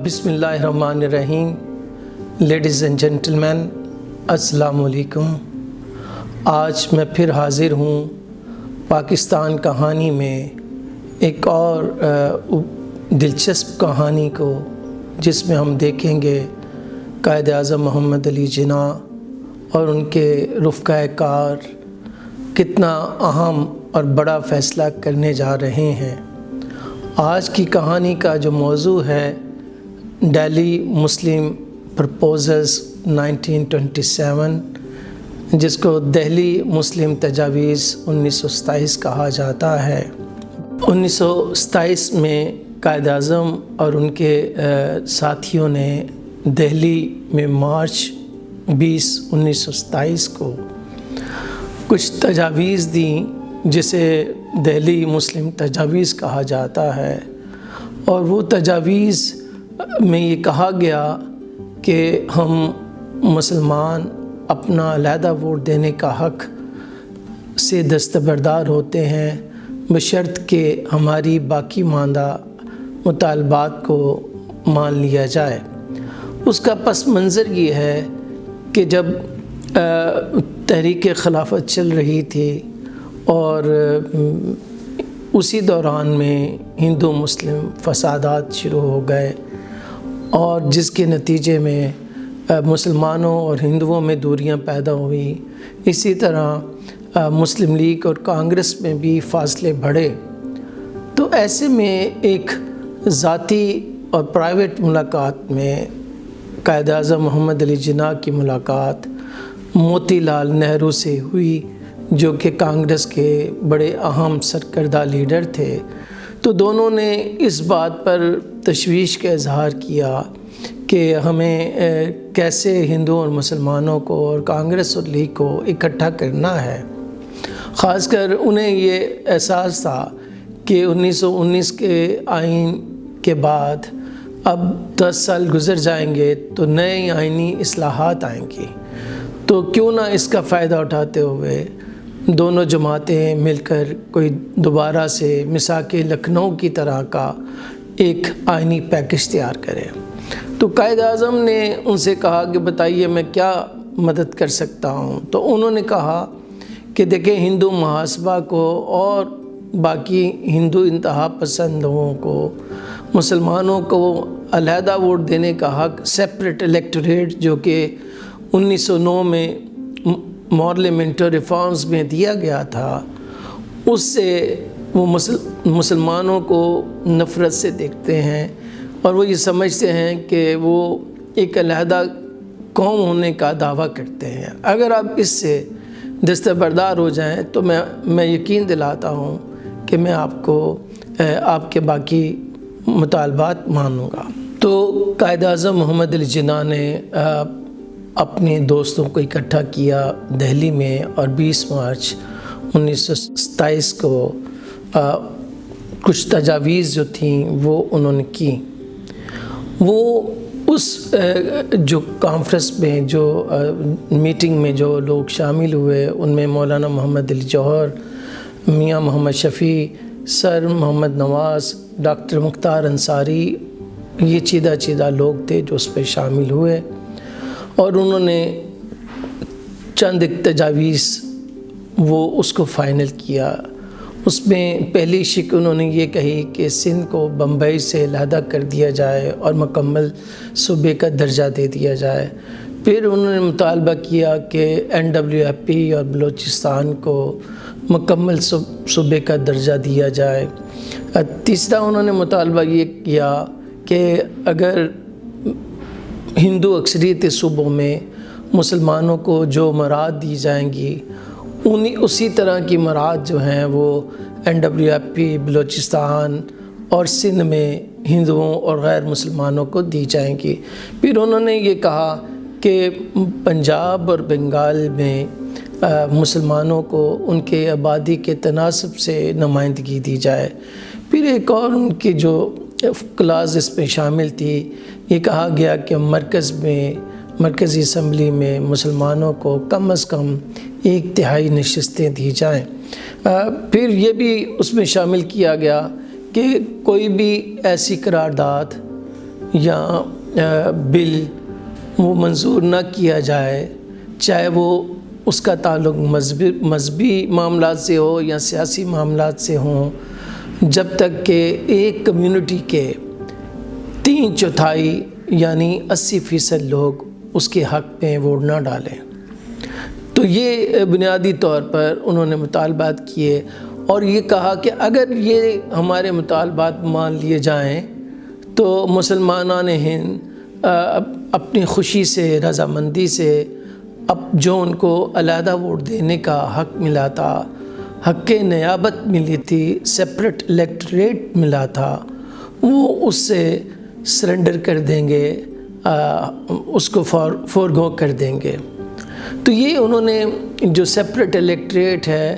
بسم اللہ الرحمن الرحیم۔ لیڈیز اینڈ جنٹلمین، السلام علیکم۔ آج میں پھر حاضر ہوں پاکستان کہانی میں ایک اور دلچسپ کہانی کو، جس میں ہم دیکھیں گے قائد اعظم محمد علی جناح اور ان کے رفقائے کار کتنا اہم اور بڑا فیصلہ کرنے جا رہے ہیں۔ آج کی کہانی کا جو موضوع ہے دہلی مسلم پرپوزلز 1927، جس کو دہلی مسلم تجاویز 1927 کہا جاتا ہے۔ 1927 میں قائد اعظم اور ان کے ساتھیوں نے دہلی میں مارچ 20 1927 کو کچھ تجاویز دیں، جسے دہلی مسلم تجاویز کہا جاتا ہے، اور وہ تجاویز میں یہ کہا گیا کہ ہم مسلمان اپنا علیحدہ ووٹ دینے کا حق سے دستبردار ہوتے ہیں، بشرط کہ ہماری باقی ماندہ مطالبات کو مان لیا جائے۔ اس کا پس منظر یہ ہے کہ جب تحریک خلافت چل رہی تھی اور اسی دوران میں ہندو مسلم فسادات شروع ہو گئے، اور جس کے نتیجے میں مسلمانوں اور ہندوؤں میں دوریاں پیدا ہوئیں۔ اسی طرح مسلم لیگ اور کانگریس میں بھی فاصلے بڑھے۔ تو ایسے میں ایک ذاتی اور پرائیویٹ ملاقات میں قائد اعظم محمد علی جناح کی ملاقات موتی لال نہرو سے ہوئی، جو کہ کانگریس کے بڑے اہم سرکردہ لیڈر تھے۔ تو دونوں نے اس بات پر تشویش کا اظہار کیا کہ ہمیں کیسے ہندوؤں اور مسلمانوں کو اور کانگریس اور لیگ کو اکٹھا کرنا ہے۔ خاص کر انہیں یہ احساس تھا کہ 1919 کے آئین کے بعد اب 10 سال گزر جائیں گے تو نئے آئینی اصلاحات آئیں گی، تو کیوں نہ اس کا فائدہ اٹھاتے ہوئے دونوں جماعتیں مل کر کوئی دوبارہ سے میثاق لکھنؤ کی طرح کا ایک آئینی پیکج تیار کریں۔ تو قائد اعظم نے ان سے کہا کہ بتائیے میں کیا مدد کر سکتا ہوں۔ تو انہوں نے کہا کہ دیکھیں، ہندو محاسبہ کو اور باقی ہندو انتہا پسند لوگوں کو، مسلمانوں کو علیحدہ ووٹ دینے کا حق، سیپریٹ الیکٹوریٹ، جو کہ 1909 میں پارلیمنٹری ریفارمز میں دیا گیا تھا، اس سے وہ مسلمانوں کو نفرت سے دیکھتے ہیں، اور وہ یہ سمجھتے ہیں کہ وہ ایک علیحدہ قوم ہونے کا دعویٰ کرتے ہیں۔ اگر آپ اس سے دستبردار ہو جائیں تو میں یقین دلاتا ہوں کہ میں آپ کے باقی مطالبات مانوں گا۔ تو قائد اعظم محمد علی جناح نے اپنے دوستوں کو اکٹھا کیا دہلی میں، اور 20 مارچ 1927 کو کچھ تجاویز جو تھیں وہ انہوں نے کی۔ وہ اس جو کانفرنس میں، جو میٹنگ میں جو لوگ شامل ہوئے، ان میں مولانا محمد علی جوہر، میاں محمد شفیع، سر محمد نواز، ڈاکٹر مختار انصاری، یہ چیدہ لوگ تھے جو اس پہ شامل ہوئے، اور انہوں نے چند ایک تجاویز وہ اس کو فائنل کیا۔ اس میں پہلی شک انہوں نے یہ کہی کہ سندھ کو بمبئی سے علیحدہ کر دیا جائے اور مکمل صوبے کا درجہ دے دیا جائے۔ پھر انہوں نے مطالبہ کیا کہ NWFP اور بلوچستان کو مکمل صوبے کا درجہ دیا جائے۔ تیسرا انہوں نے مطالبہ یہ کیا کہ اگر ہندو اکثریت صوبوں میں مسلمانوں کو جو مراعات دی جائیں گی، اسی طرح کی مراعات جو ہیں وہ NWFP، بلوچستان اور سندھ میں ہندوؤں اور غیر مسلمانوں کو دی جائیں گی۔ پھر انہوں نے یہ کہا کہ پنجاب اور بنگال میں مسلمانوں کو ان کے آبادی کے تناسب سے نمائندگی دی جائے۔ پھر ایک اور ان کی جو کلاز اس میں شامل تھی، یہ کہا گیا کہ مرکزی اسمبلی میں مسلمانوں کو کم از کم 1/3 نشستیں دی جائیں۔ پھر یہ بھی اس میں شامل کیا گیا کہ کوئی بھی ایسی قرارداد یا بل وہ منظور نہ کیا جائے، چاہے وہ اس کا تعلق مذہبی معاملات سے ہو یا سیاسی معاملات سے ہوں، جب تک کہ ایک کمیونٹی کے 3/4 یعنی 80% لوگ اس کے حق میں ووٹ نہ ڈالیں۔ تو یہ بنیادی طور پر انہوں نے مطالبات کیے اور یہ کہا کہ اگر یہ ہمارے مطالبات مان لیے جائیں تو مسلمانان ہند اپنی خوشی سے، رضامندی سے، اب جو ان کو علیحدہ ووٹ دینے کا حق ملا تھا، حق نیابت ملی تھی، سیپریٹ الیکٹریٹ ملا تھا، وہ اس سے سرنڈر کر دیں گے، اس کو فورگو کر دیں گے۔ تو یہ انہوں نے جو سیپریٹ الیکٹریٹ ہے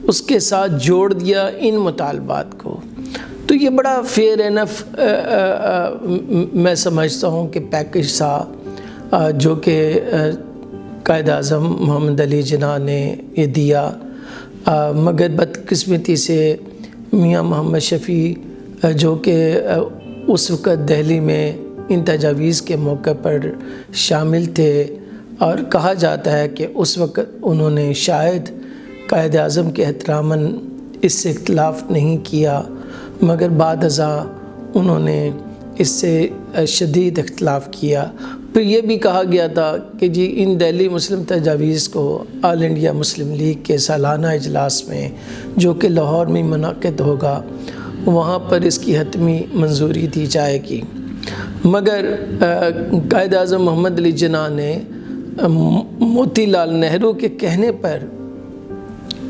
اس کے ساتھ جوڑ دیا ان مطالبات کو۔ تو یہ بڑا فیئر انف میں سمجھتا ہوں کہ پیکج تھا جو کہ قائد اعظم محمد علی جناح نے یہ دیا، مگر بدقسمتی سے میاں محمد شفیع جو کہ اس وقت دہلی میں ان تجاویز کے موقع پر شامل تھے، اور کہا جاتا ہے کہ اس وقت انہوں نے شاید قائد اعظم کے احتراماً اس سے اختلاف نہیں کیا، مگر بعد ازاں انہوں نے اس سے شدید اختلاف کیا۔ پھر یہ بھی کہا گیا تھا کہ جی ان دہلی مسلم تجاویز کو آل انڈیا مسلم لیگ کے سالانہ اجلاس میں جو کہ لاہور میں منعقد ہوگا وہاں پر اس کی حتمی منظوری دی جائے گی، مگر قائد اعظم محمد علی جناح نے موتی لال نہرو کے کہنے پر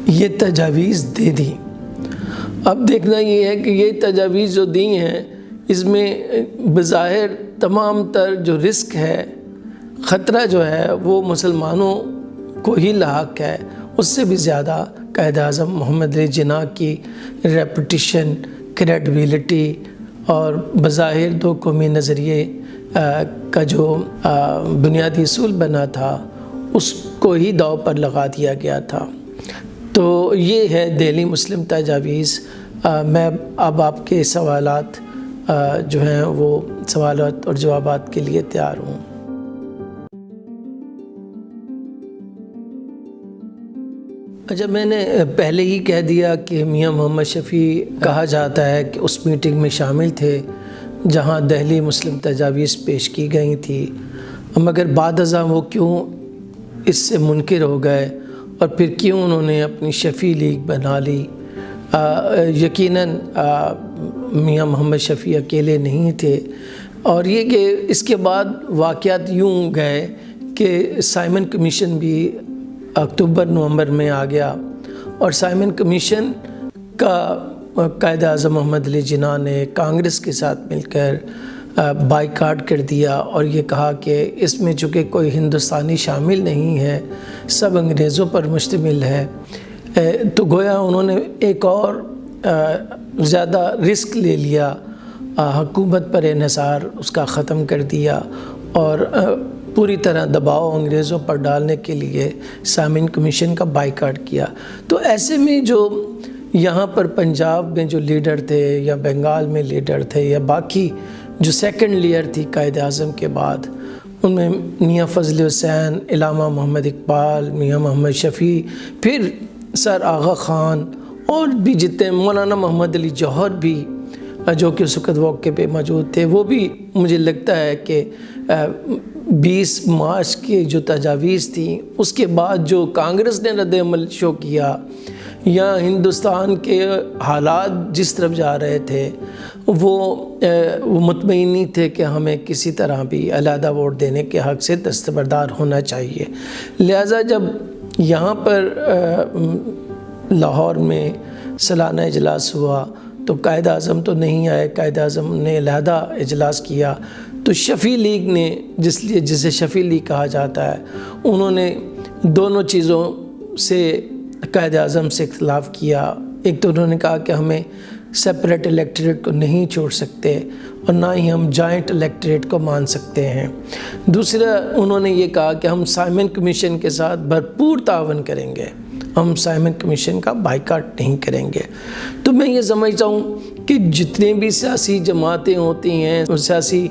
یہ تجاویز دے دی۔ اب دیکھنا یہ ہے کہ یہ تجاویز جو دی ہیں اس میں بظاہر تمام تر جو رسک ہے، خطرہ جو ہے وہ مسلمانوں کو ہی لاحق ہے، اس سے بھی زیادہ قائد اعظم محمد علی جناح کی ریپوٹیشن، کریڈیبلٹی اور بظاہر دو قومی نظریے کا جو بنیادی اصول بنا تھا اس کو ہی داؤ پر لگا دیا گیا تھا۔ تو یہ ہے دہلی مسلم تجاویز۔ میں اب آپ کے سوالات جو ہیں وہ سوالات اور جوابات کے لیے تیار ہوں۔ اچھا، میں نے پہلے ہی کہہ دیا کہ میاں محمد شفیع کہا جاتا ہے کہ اس میٹنگ میں شامل تھے جہاں دہلی مسلم تجاویز پیش کی گئی تھی، مگر بعد ازاں وہ کیوں اس سے منکر ہو گئے اور پھر کیوں انہوں نے اپنی شفیع لیگ بنا لی۔ یقیناً میاں محمد شفیع اکیلے نہیں تھے، اور یہ کہ اس کے بعد واقعات یوں گئے کہ سائمن کمیشن بھی اکتوبر نومبر میں آ گیا، اور سائمن کمیشن کا قائد اعظم محمد علی جناح نے کانگریس کے ساتھ مل کر بائیکاٹ کر دیا اور یہ کہا کہ اس میں چونکہ کوئی ہندوستانی شامل نہیں ہے، سب انگریزوں پر مشتمل ہے، تو گویا انہوں نے ایک اور زیادہ رسک لے لیا، حکومت پر انحصار اس کا ختم کر دیا اور پوری طرح دباؤ انگریزوں پر ڈالنے کے لیے سائمن کمیشن کا بائیکاٹ کیا۔ تو ایسے میں جو یہاں پر پنجاب میں جو لیڈر تھے یا بنگال میں لیڈر تھے یا باقی جو سیکنڈ لیئر تھی قائد اعظم کے بعد، ان میں میاں فضل حسین، علامہ محمد اقبال، میاں محمد شفیع، پھر سر آغا خان اور بھی جتنے، مولانا محمد علی جوہر بھی جو کہ اس وقت موقع پہ موجود تھے، وہ بھی مجھے لگتا ہے کہ 20 مارچ کی جو تجاویز تھیں اس کے بعد جو کانگریس نے رد عمل شو کیا یا ہندوستان کے حالات جس طرف جا رہے تھے وہ مطمئن نہیں تھے کہ ہمیں کسی طرح بھی علیحدہ ووٹ دینے کے حق سے دستبردار ہونا چاہیے۔ لہٰذا جب یہاں پر لاہور میں سالانہ اجلاس ہوا تو قائد اعظم تو نہیں آئے، قائد اعظم نے علیحدہ اجلاس کیا، تو شفیع لیگ نے جسے شفیع لیگ کہا جاتا ہے، انہوں نے دونوں چیزوں سے قائد اعظم سے اختلاف کیا۔ ایک تو انہوں نے کہا کہ ہمیں سیپریٹ الیکٹریٹ کو نہیں چھوڑ سکتے اور نہ ہی ہم جوائنٹ الیکٹریٹ کو مان سکتے ہیں۔ دوسرا انہوں نے یہ کہا کہ ہم سائمن کمیشن کے ساتھ بھرپور تعاون کریں گے ہم سائمن کمیشن کا بائیکاٹ نہیں کریں گے۔ تو میں یہ سمجھتا ہوں کہ جتنے بھی سیاسی جماعتیں ہوتی ہیں، سیاسی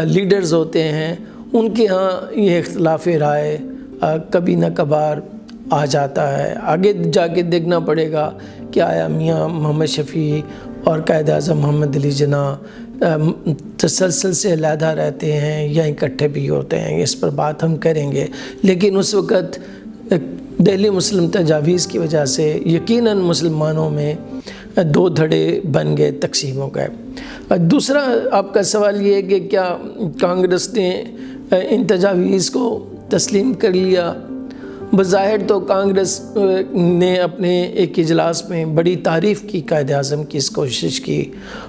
لیڈرز ہوتے ہیں، ان کے ہاں یہ اختلاف رائے کبھی نہ کبھار آ جاتا ہے۔ آگے جا کے دیکھنا پڑے گا کہ آیا میاں محمد شفیع اور قائد اعظم محمد علی جناح تسلسل سے علیحدہ رہتے ہیں یا اکٹھے بھی ہوتے ہیں، اس پر بات ہم کریں گے۔ لیکن اس وقت دہلی مسلم تجاویز کی وجہ سے یقیناً مسلمانوں میں دو دھڑے بن گئے، تقسیم ہو گئے۔ دوسرا آپ کا سوال یہ ہے کہ کیا کانگریس نے ان تجاویز کو تسلیم کر لیا؟ بظاہر تو کانگریس نے اپنے ایک اجلاس میں بڑی تعریف کی قائد اعظم کی اس کوشش کی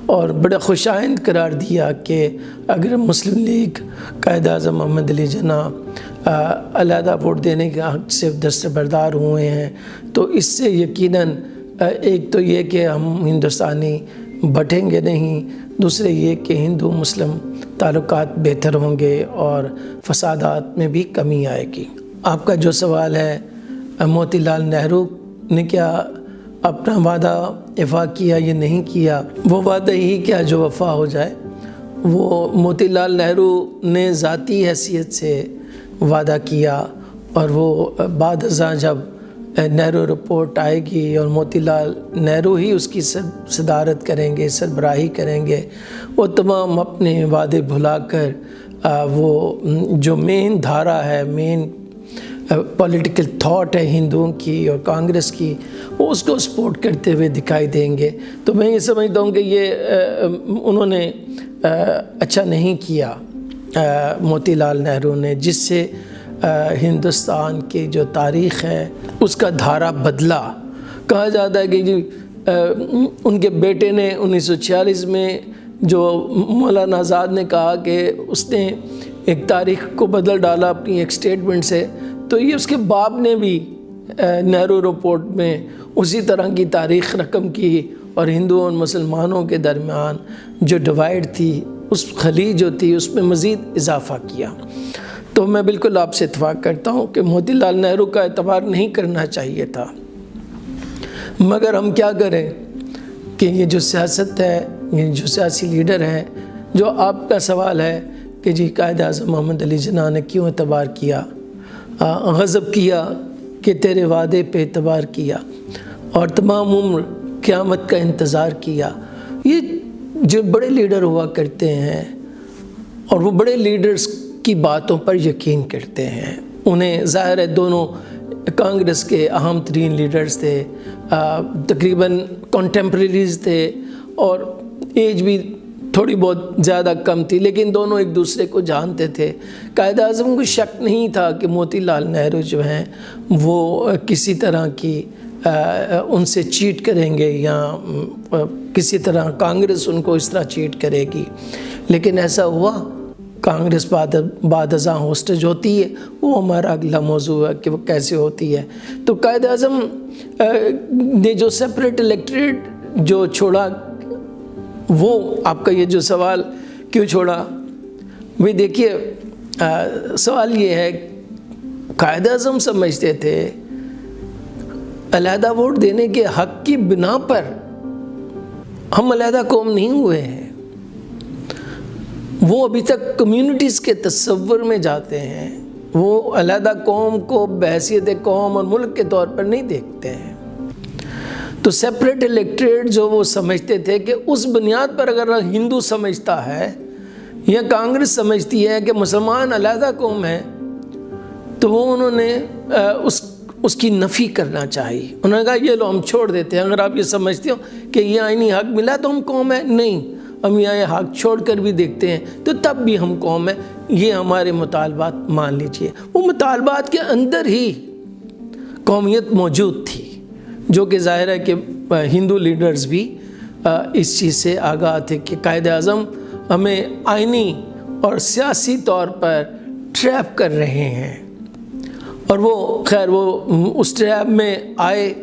اور بڑا خوشائند قرار دیا کہ اگر مسلم لیگ قائد اعظم محمد علی جناح علیحدہ ووٹ دینے کے حق سے دستبردار ہوئے ہیں تو اس سے یقیناً ایک تو یہ کہ ہم ہندوستانی بٹیں گے نہیں، دوسرے یہ کہ ہندو مسلم تعلقات بہتر ہوں گے اور فسادات میں بھی کمی آئے گی۔ آپ کا جو سوال ہے موتی لال نہرو نے کیا اپنا وعدہ وفا کیا یا نہیں کیا، وہ وعدہ ہی کیا جو وفا ہو جائے۔ وہ موتی لال نہرو نے ذاتی حیثیت سے وعدہ کیا اور وہ بعد ازاں جب نہرو رپورٹ آئے گی اور موتی لال نہرو ہی اس کی صدارت کریں گے، سربراہی کریں گے، وہ تمام اپنے وعدے بھلا کر وہ جو مین دھارا ہے، مین پولیٹیکل تھاٹ ہے ہندوؤں کی اور کانگریس کی، وہ اس کو سپورٹ کرتے ہوئے دکھائی دیں گے۔ تو میں یہ سمجھتا ہوں کہ یہ انہوں نے اچھا نہیں کیا موتی لال نہرو نے، جس سے ہندوستان کی جو تاریخ ہے اس کا دھارا بدلا۔ کہا جاتا ہے کہ جی ان کے بیٹے نے 1946 میں جو مولانا آزاد نے کہا کہ اس نے ایک تاریخ کو بدل ڈالا اپنی ایک سٹیٹمنٹ سے، تو یہ اس کے باپ نے بھی نہرو رپورٹ میں اسی طرح کی تاریخ رقم کی اور ہندوؤں اور مسلمانوں کے درمیان جو ڈیوائیڈ تھی، اس خلی جو تھی، اس میں مزید اضافہ کیا۔ تو میں بالکل آپ سے اتفاق کرتا ہوں کہ موتی لال نہرو کا اعتبار نہیں کرنا چاہیے تھا، مگر ہم کیا کریں کہ یہ جو سیاست ہے، یہ جو سیاسی لیڈر ہیں، جو آپ کا سوال ہے کہ جی قائد اعظم محمد علی جناح نے کیوں اعتبار کیا، غضب کیا کہ تیرے وعدے پہ اعتبار کیا اور تمام عمر قیامت کا انتظار کیا۔ یہ جو بڑے لیڈر ہوا کرتے ہیں اور وہ بڑے لیڈرز کی باتوں پر یقین کرتے ہیں، انہیں ظاہر ہے دونوں کانگریس کے اہم ترین لیڈرز تھے، تقریباً کنٹمپریریز تھے اور ایج بھی تھوڑی بہت زیادہ کم تھی، لیکن دونوں ایک دوسرے کو جانتے تھے۔ قائد اعظم کو شک نہیں تھا کہ موتی لال نہرو جو ہیں وہ کسی طرح کی ان سے چیٹ کریں گے یا کسی طرح کانگریس ان کو اس طرح چیٹ کرے گی، لیکن ایسا ہوا۔ کانگریس بعد ازاں ہوسٹیج ہوتی ہے، وہ ہمارا اگلا موضوع ہے کہ وہ کیسے ہوتی ہے۔ تو قائد اعظم نے جو سیپریٹ الیکٹریٹ جو چھوڑا، وہ آپ کا یہ جو سوال کیوں چھوڑا، وہ دیکھیے سوال یہ ہے، قائد اعظم سمجھتے تھے علیحدہ ووٹ دینے کے حق کی بنا پر ہم علیحدہ قوم نہیں ہوئے ہیں، وہ ابھی تک کمیونٹیز کے تصور میں جاتے ہیں، وہ علیحدہ قوم کو بحیثیت قوم اور ملک کے طور پر نہیں دیکھتے ہیں۔ تو سیپریٹ الیکٹریٹ جو وہ سمجھتے تھے کہ اس بنیاد پر اگر ہندو سمجھتا ہے یا کانگریس سمجھتی ہے کہ مسلمان علیحدہ قوم ہے، تو وہ انہوں نے اس کی نفی کرنا چاہیے۔ انہوں نے کہا یہ لو ہم چھوڑ دیتے ہیں، اگر آپ یہ سمجھتے ہو کہ یہ آئینی حق ملا تو ہم قوم ہے، نہیں، ہم یہ حق چھوڑ کر بھی دیکھتے ہیں تو تب بھی ہم قوم ہے، یہ ہمارے مطالبات مان لیجئے۔ وہ مطالبات کے اندر ہی قومیت موجود تھی، جو کہ ظاہر ہے کہ ہندو لیڈرز بھی اس چیز سے آگاہ تھے کہ قائد اعظم ہمیں آئینی اور سیاسی طور پر ٹریپ کر رہے ہیں، اور وہ خیر وہ اس ٹریپ میں آئے۔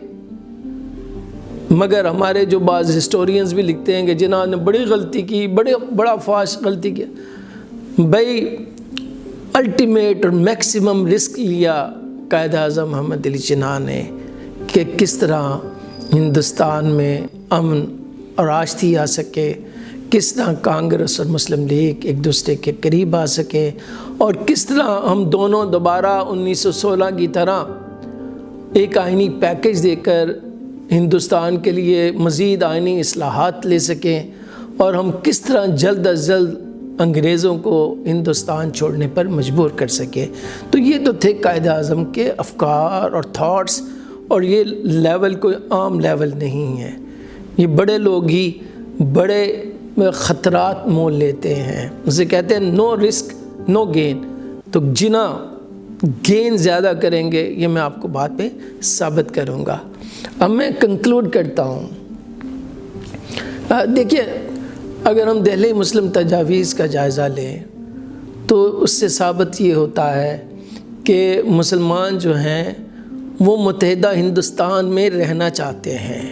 مگر ہمارے جو بعض ہسٹورینز بھی لکھتے ہیں کہ جنہوں نے بڑی غلطی کی، بڑا فاش غلطی کیا، بھائی الٹیمیٹ اور میکسیمم رسک لیا قائد اعظم محمد علی جناح نے کہ کس طرح ہندوستان میں امن اور آشتی آ سکے، کس طرح کانگریس اور مسلم لیگ ایک دوسرے کے قریب آ سکے، اور کس طرح ہم دونوں دوبارہ 1916 کی طرح ایک آئینی پیکج دے کر ہندوستان کے لیے مزید آئینی اصلاحات لے سکیں، اور ہم کس طرح جلد از جلد انگریزوں کو ہندوستان چھوڑنے پر مجبور کر سکے۔ تو یہ تو تھے قائد اعظم کے افکار اور تھاٹس، اور یہ لیول کوئی عام لیول نہیں ہے۔ یہ بڑے لوگ ہی بڑے خطرات مول لیتے ہیں، اسے کہتے ہیں نو رسک نو گین۔ تو جنا گین زیادہ کریں گے، یہ میں آپ کو بعد میں ثابت کروں گا۔ اب میں کنکلوڈ کرتا ہوں۔ دیکھیے، اگر ہم دہلی مسلم تجاویز کا جائزہ لیں تو اس سے ثابت یہ ہوتا ہے کہ مسلمان جو ہیں وہ متحدہ ہندوستان میں رہنا چاہتے ہیں،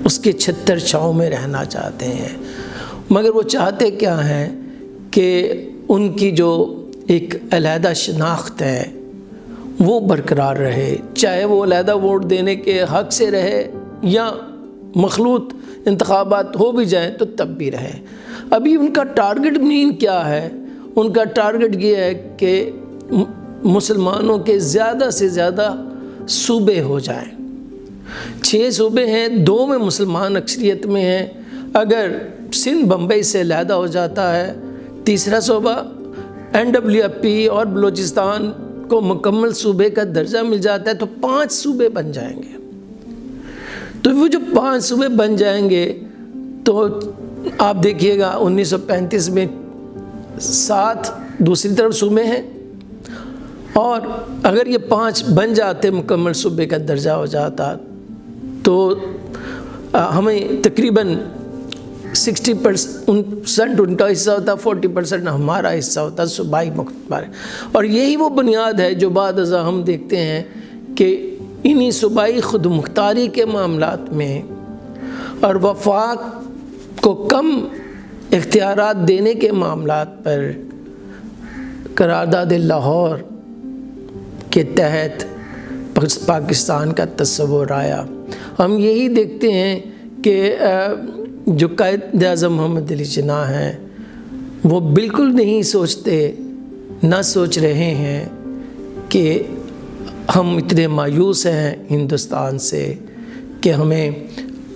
اس کے چھتر چھاؤں میں رہنا چاہتے ہیں، مگر وہ چاہتے کیا ہیں کہ ان کی جو ایک علیحدہ شناخت ہے وہ برقرار رہے، چاہے وہ علیحدہ ووٹ دینے کے حق سے رہے یا مخلوط انتخابات ہو بھی جائیں تو تب بھی رہے۔ ابھی ان کا ٹارگٹ مین کیا ہے؟ ان کا ٹارگٹ یہ ہے کہ مسلمانوں کے زیادہ سے زیادہ صوبے ہو جائیں۔ 6 صوبے ہیں، 2 میں مسلمان اکثریت میں ہیں۔ اگر سندھ بمبئی سے علیحدہ ہو جاتا ہے، تیسرا صوبہ NWP اور بلوچستان کو مکمل صوبے کا درجہ مل جاتا ہے تو 5 صوبے بن جائیں گے۔ تو وہ جو 5 صوبے بن جائیں گے تو آپ دیکھیے گا 1935 میں 7 دوسری طرف صوبے ہیں، اور اگر یہ 5 بن جاتے مکمل صوبے کا درجہ ہو جاتا تو ہمیں تقریباً 60% ان کا حصہ ہوتا، 40% ہمارا حصہ ہوتا صوبائی مختار۔ اور یہی وہ بنیاد ہے جو بعد ازاں ہم دیکھتے ہیں کہ انہی صوبائی خود مختاری کے معاملات میں اور وفاق کو کم اختیارات دینے کے معاملات پر قرارداد لاہور کے تحت پاکستان کا تصور آیا۔ ہم یہی دیکھتے ہیں کہ جو قائد اعظم محمد علی جناح ہیں وہ بالکل نہیں سوچتے، نہ سوچ رہے ہیں کہ ہم اتنے مایوس ہیں ہندوستان سے کہ ہمیں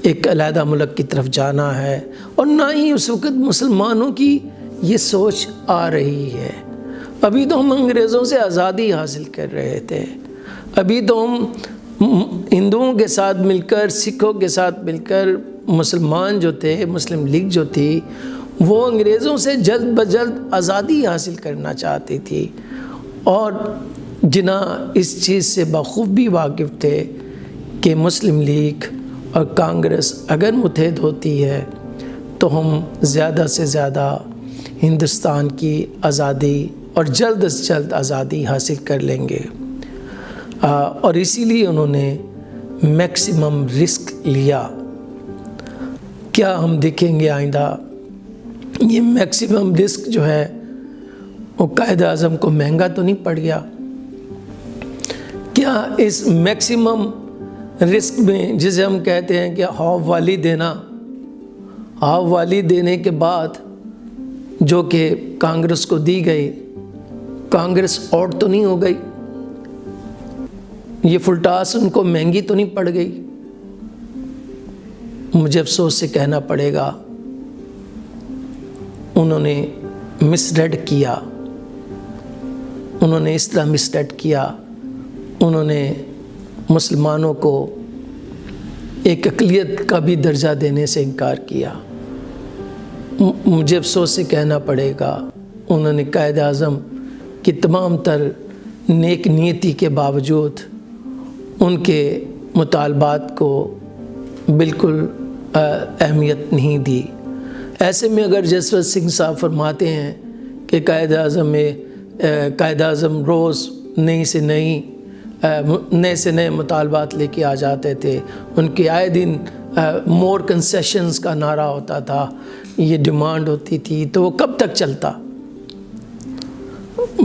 ایک علیحدہ ملک کی طرف جانا ہے، اور نہ ہی اس وقت مسلمانوں کی یہ سوچ آ رہی ہے۔ ابھی تو ہم انگریزوں سے آزادی حاصل کر رہے تھے، ابھی تو ہم ہندوؤں کے ساتھ مل کر، سکھوں کے ساتھ مل کر، مسلمان جو تھے، مسلم لیگ جو تھی، وہ انگریزوں سے جلد بجلد آزادی حاصل کرنا چاہتی تھی، اور جناح اس چیز سے بخوبی واقف تھے کہ مسلم لیگ اور کانگریس اگر متحد ہوتی ہے تو ہم زیادہ سے زیادہ ہندوستان کی آزادی اور جلد از جلد آزادی حاصل کر لیں گے، اور اسی لیے انہوں نے میکسیمم رسک لیا۔ کیا ہم دیکھیں گے آئندہ یہ میکسیمم رسک جو ہے وہ قائد اعظم کو مہنگا تو نہیں پڑ گیا؟ کیا اس میکسیمم رسک میں، جسے ہم کہتے ہیں کہ ہاف والی دینا، ہاف والی دینے کے بعد جو کہ کانگریس کو دی گئی، کانگریس آؤٹ تو نہیں ہو گئی؟ یہ فلٹاس ان کو مہنگی تو نہیں پڑ گئی؟ مجھے افسوس سے کہنا پڑے گا انہوں نے مس ریڈ کیا، انہوں نے اس طرح مس ریڈ کیا، انہوں نے مسلمانوں کو ایک اقلیت کا بھی درجہ دینے سے انکار کیا۔ مجھے افسوس سے کہنا پڑے گا انہوں نے قائد اعظم کی تمام تر نیک نیتی کے باوجود ان کے مطالبات کو بالکل اہمیت نہیں دی۔ ایسے میں اگر جسونت سنگھ صاحب فرماتے ہیں کہ قائد اعظم روز نئے سے نئے مطالبات لے کے آ جاتے تھے، ان کے آئے دن مور کنسیشنز کا نعرہ ہوتا تھا، یہ ڈیمانڈ ہوتی تھی، تو وہ کب تک چلتا؟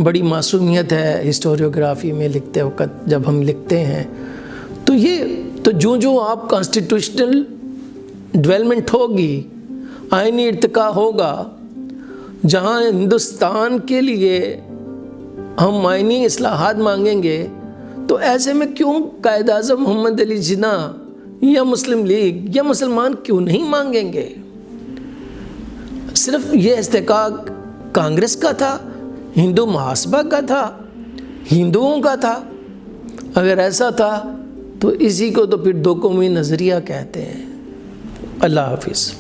بڑی معصومیت ہے ہسٹوریوگرافی میں لکھتے وقت، جب ہم لکھتے ہیں تو جو آپ کانسٹیٹیوشنل ڈیولپمنٹ ہوگی، آئینی ارتقاء ہوگا، جہاں ہندوستان کے لیے ہم آئینی اصلاحات مانگیں گے، تو ایسے میں کیوں قائد اعظم محمد علی جناح یا مسلم لیگ یا مسلمان کیوں نہیں مانگیں گے؟ صرف یہ استحقاق کانگریس کا تھا، ہندو محاسبہ کا تھا، ہندوؤں کا تھا؟ اگر ایسا تھا تو اسی کو تو پھر دو قومی نظریہ کہتے ہیں۔ اللہ حافظ۔